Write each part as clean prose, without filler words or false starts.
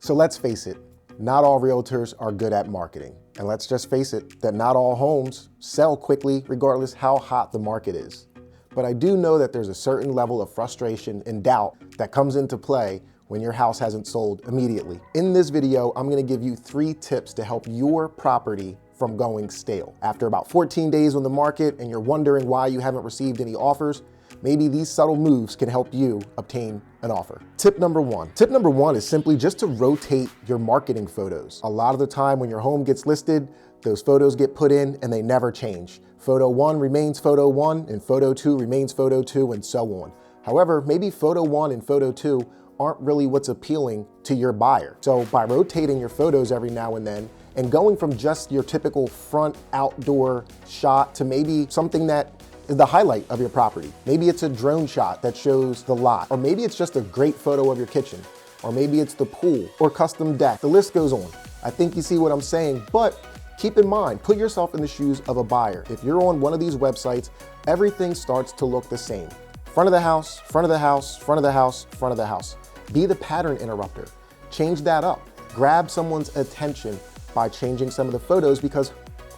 So let's face it, not all realtors are good at marketing. And let's just face it, that not all homes sell quickly regardless how hot the market is. But I do know that there's a certain level of frustration and doubt that comes into play when your house hasn't sold immediately. In this video, I'm gonna give you 3 tips to help your property from going stale. After about 14 days on the market and you're wondering why you haven't received any offers, maybe these subtle moves can help you obtain an offer. Tip number 1. Tip number 1 is simply just to rotate your marketing photos. A lot of the time when your home gets listed, those photos get put in and they never change. Photo 1 remains photo 1 and photo 2 remains photo 2 and so on. However, maybe photo 1 and photo 2 aren't really what's appealing to your buyer. So by rotating your photos every now and then and going from just your typical front outdoor shot to maybe something that is the highlight of your property. Maybe it's a drone shot that shows the lot, or maybe it's just a great photo of your kitchen, or maybe it's the pool or custom deck. The list goes on. I think you see what I'm saying, but keep in mind, put yourself in the shoes of a buyer. If you're on one of these websites, everything starts to look the same. Front of the house, front of the house, front of the house, front of the house. Be the pattern interrupter. Change that up. Grab someone's attention by changing some of the photos, because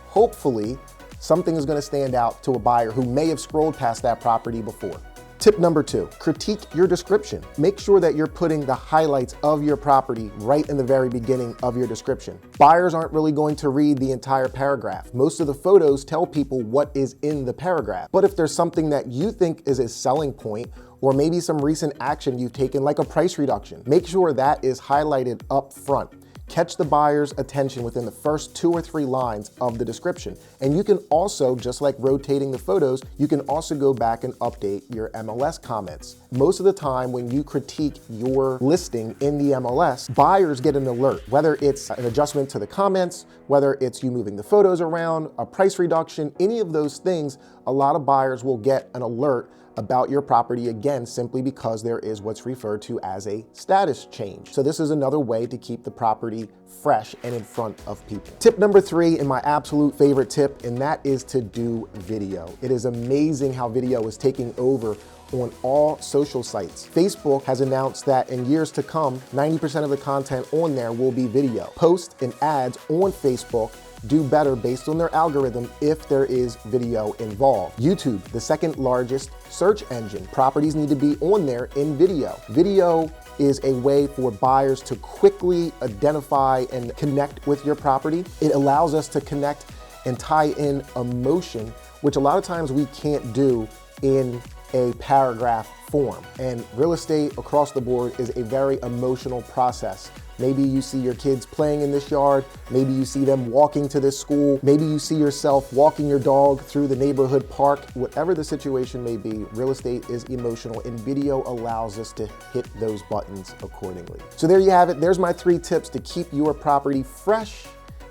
hopefully something is going to stand out to a buyer who may have scrolled past that property before. Tip number 2, critique your description. Make sure that you're putting the highlights of your property right in the very beginning of your description. Buyers aren't really going to read the entire paragraph. Most of the photos tell people what is in the paragraph. But if there's something that you think is a selling point, or maybe some recent action you've taken like a price reduction, make sure that is highlighted up front. Catch the buyer's attention within the first 2 or 3 lines of the description. And you can also, just like rotating the photos, you can also go back and update your MLS comments. Most of the time when you critique your listing in the MLS, buyers get an alert, whether it's an adjustment to the comments, whether it's you moving the photos around, a price reduction, any of those things, a lot of buyers will get an alert about your property, again, simply because there is what's referred to as a status change. So this is another way to keep the property fresh and in front of people. Tip number 3, and my absolute favorite tip, and that is to do video. It is amazing how video is taking over on all social sites. Facebook has announced that in years to come, 90% of the content on there will be video. Posts and ads on Facebook do better based on their algorithm if there is video involved. YouTube, the second largest search engine. Properties need to be on there in video. Video is a way for buyers to quickly identify and connect with your property. It allows us to connect and tie in emotion, which a lot of times we can't do in a paragraph form. And real estate across the board is a very emotional process. Maybe you see your kids playing in this yard. Maybe you see them walking to this school. Maybe you see yourself walking your dog through the neighborhood park. Whatever the situation may be, real estate is emotional, and video allows us to hit those buttons accordingly. So there you have it. There's my 3 tips to keep your property fresh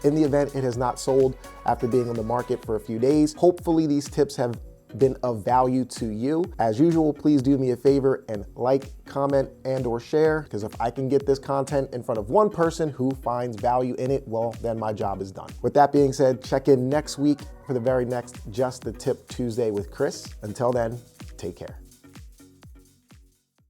in the event it has not sold after being on the market for a few days. Hopefully these tips have been of value to you. As usual, please do me a favor and like, comment, and or share, because if I can get this content in front of one person who finds value in it, well, then my job is done. With that being said, check in next week for the very next Just the Tip Tuesday with Chris. Until then, take care.